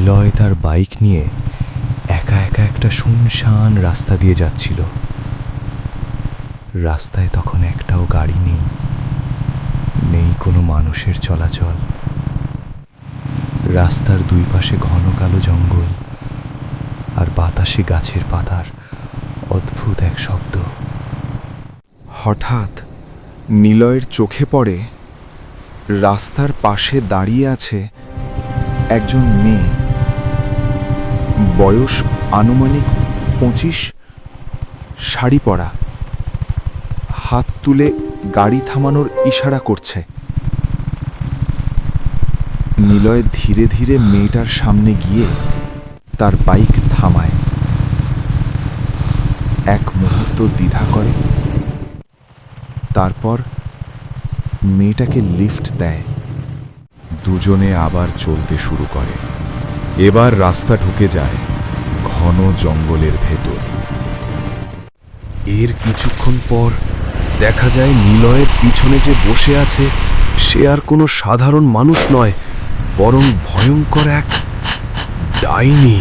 নিলয় তার বাইক নিয়ে একা একা একটা শুনশান রাস্তা দিয়ে যাচ্ছিল। রাস্তায় তখন একটাও গাড়ি নেই, নেই কোনো মানুষের চলাচল। রাস্তার দুই পাশে ঘন কালো জঙ্গল, আর বাতাসে গাছের পাতার অদ্ভুত এক শব্দ। হঠাৎ নিলয়ের চোখে পড়ে রাস্তার পাশে দাঁড়িয়ে আছে একজন মেয়ে, বয়স আনুমানিক 25, শাড়ি পরা, হাত তুলে গাড়ি থামানোর ইশারা করছে। নিলয় ধীরে ধীরে মেয়েটার সামনে গিয়ে তার বাইক থামায়। এক মুহূর্ত দ্বিধা করে, তারপর মেয়েটাকে লিফট দেয়। দুজনে আবার চলতে শুরু করে। এবার রাস্তা ঢুকে যায় ঘন জঙ্গলের ভেতর। এর কিছুক্ষণ পর দেখা যায় নিলয়ের পিছনে যে বসে আছে সে আর কোনো সাধারণ মানুষ নয়, বরং ভয়ঙ্কর এক ডাইনি।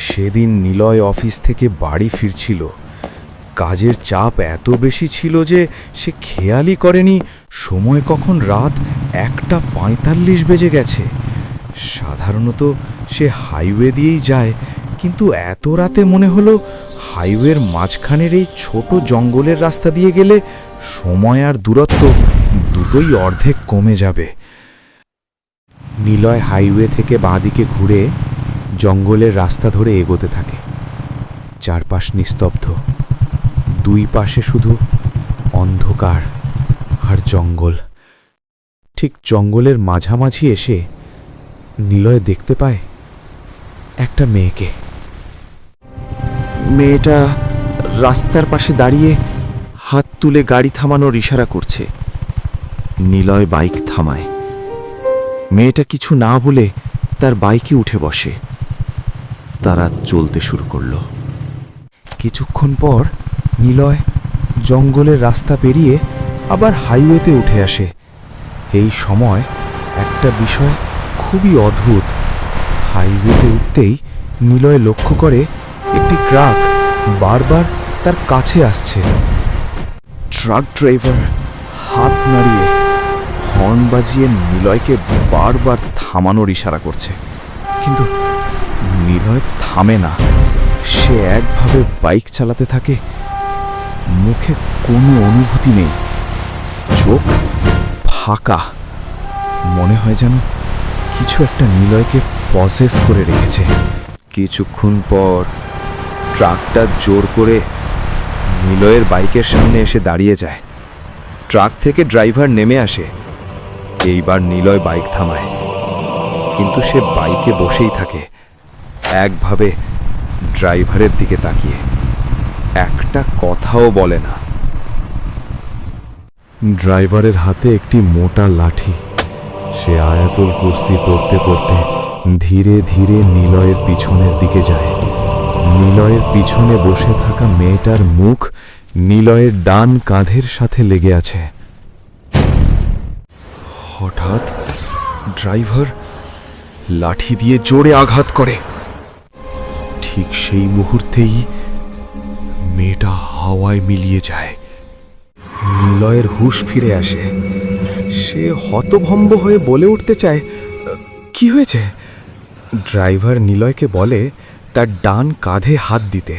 সেদিন নিলয় অফিস থেকে বাড়ি ফিরছিল। কাজের চাপ এত বেশি ছিল যে সে খেয়ালই করেনি সময় কখন রাত 1:45 বেজে গেছে। সাধারণত সে হাইওয়ে দিয়েই যায়, কিন্তু এত রাতে মনে হলো হাইওয়ের মাঝখানের এই ছোট জঙ্গলের রাস্তা দিয়ে গেলে সময় আর দূরত্ব দুটোই অর্ধেক কমে যাবে। নিলয় হাইওয়ে থেকে বাঁদিকে ঘুরে জঙ্গলের রাস্তা ধরে এগোতে থাকে। চারপাশ নিস্তব্ধ, দুই পাশে শুধু অন্ধকার আর জঙ্গল। ঠিক জঙ্গলের মাঝামাঝি এসে নিলয় দেখতে পায় একটা মেয়েকে। মেয়েটা রাস্তার পাশে দাঁড়িয়ে হাত তুলে গাড়ি থামানোর ইশারা করছে। নিলয় বাইক থামায়। মেয়েটা কিছু না বলে তার বাইকে উঠে বসে। তারা চলতে শুরু করলো। কিছুক্ষণ পর নিলয় জঙ্গলের রাস্তা পেরিয়ে আবার হাইওয়েতে উঠে আসে। এই সময় একটা বিষয় খুবই অদ্ভুত। হাইওয়েতে উঠতেই নিলয় লক্ষ্য করে একটি ট্রাক বারবার তার কাছে আসছে। ট্রাক ড্রাইভার হাত নাড়িয়ে হর্ন বাজিয়ে নিলয়কে বারবার থামানোর ইশারা করছে, কিন্তু নিলয় থামে না। সে একভাবে বাইক চালাতে থাকে। মুখে কোনো অনুভূতি নেই, চোখ ফাঁকা। মনে হয় যেন কিছু একটা নিলয়কে পসেস করে রেখেছে। কিছুক্ষণ পর ট্রাকটা জোর করে নিলয়ের বাইকের সামনে এসে দাঁড়িয়ে যায়। ট্রাক থেকে ড্রাইভার নেমে আসে। এইবার নিলয় বাইক থামায়, কিন্তু সে বাইকে বসেই থাকে, একভাবে ড্রাইভারের দিকে তাকিয়ে। একটা কথাও বলে না। ড্রাইভারের হাতে একটি মোটা লাঠি। সে আয়াতুল কুরসি পড়তে পড়তে ধীরে ধীরে নিলয়ের পিছনের দিকে যায়। নিলয়ের পিছনে বসে থাকা মেয়েটার মুখ নিলয়ের ডান কাঁধের সাথে লেগে আছে। হঠাৎ ড্রাইভার লাঠি দিয়ে জোরে আঘাত করে। ঠিক সেই মুহূর্তেই মেয়েটা হাওয়ায় মিলিয়ে যায়। নিলয়ের হুঁশ ফিরে আসে। সে হতভম্ব হয়ে বলে উঠতে চায়, কি হয়েছে? ড্রাইভার নিলয়কে বলে তার ডান কাঁধে হাত দিতে।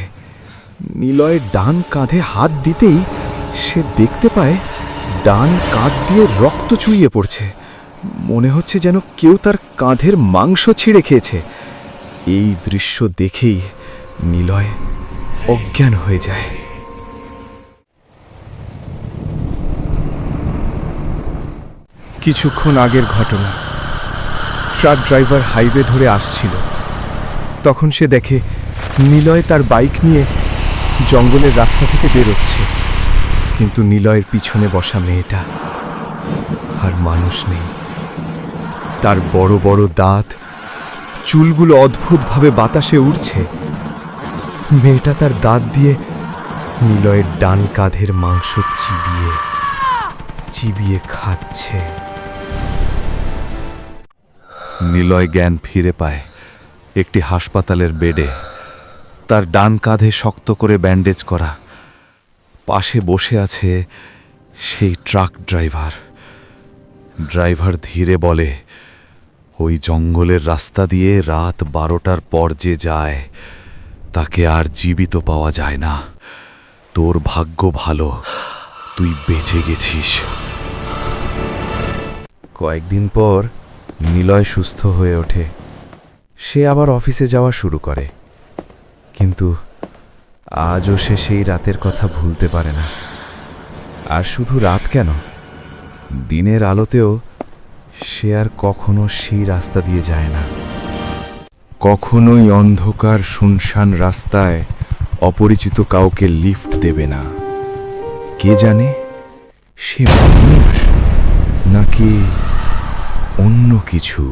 নিলয়ের ডান কাঁধে হাত দিতেই সে দেখতে পায় ডান কাঁধ দিয়ে রক্ত চুইয়ে পড়ছে। মনে হচ্ছে যেন কেউ তার কাঁধের মাংস ছিঁড়ে খেয়েছে। এই দৃশ্য দেখেই নিলয় অজ্ঞান হয়ে যায়। কিছুক্ষণ আগের ঘটনা। ট্রাক ড্রাইভার হাইওয়ে ধরে আসছিল। তখন সে দেখে নিলয় তার বাইক নিয়ে জঙ্গলের রাস্তা থেকে বেরোচ্ছে, কিন্তু নিলয়ের পিছনে বসা মেয়েটা আর মানুষ নেই। তার বড় বড় দাঁত, চুলগুলো অদ্ভুতভাবে বাতাসে উড়ছে। মেয়েটা তার দাঁত দিয়ে নিলয়ের ডান কাঁধের মাংস চিবিয়ে চিবিয়ে খাচ্ছে। নিলয় জ্ঞান ফিরে পায় একটি হাসপাতালের বেডে। তার ডান কাঁধে শক্ত করে ব্যান্ডেজ করা। পাশে বসে আছে সেই ট্রাক ড্রাইভার। ড্রাইভার ধীরে বলে, ওই জঙ্গলের রাস্তা দিয়ে রাত 12টার পর যে যায় তাকে আর জীবিত পাওয়া যায় না। তোর ভাগ্য ভালো, তুই বেঁচে গেছিস। কয়েকদিন পর নিলয় সুস্থ হয়ে ওঠে। সে আবার অফিসে যাওয়া শুরু করে, কিন্তু আজও সে সেই রাতের কথা ভুলতে পারে না। আর শুধু রাত কেন, দিনের আলোতেও সে আর কখনো সেই রাস্তা দিয়ে যায় না। কখনোই অন্ধকার শুনশান রাস্তায় অপরিচিত কাউকে লিফট দেবে না। কে জানে সে মানুষ নাকি অন্য কিছু।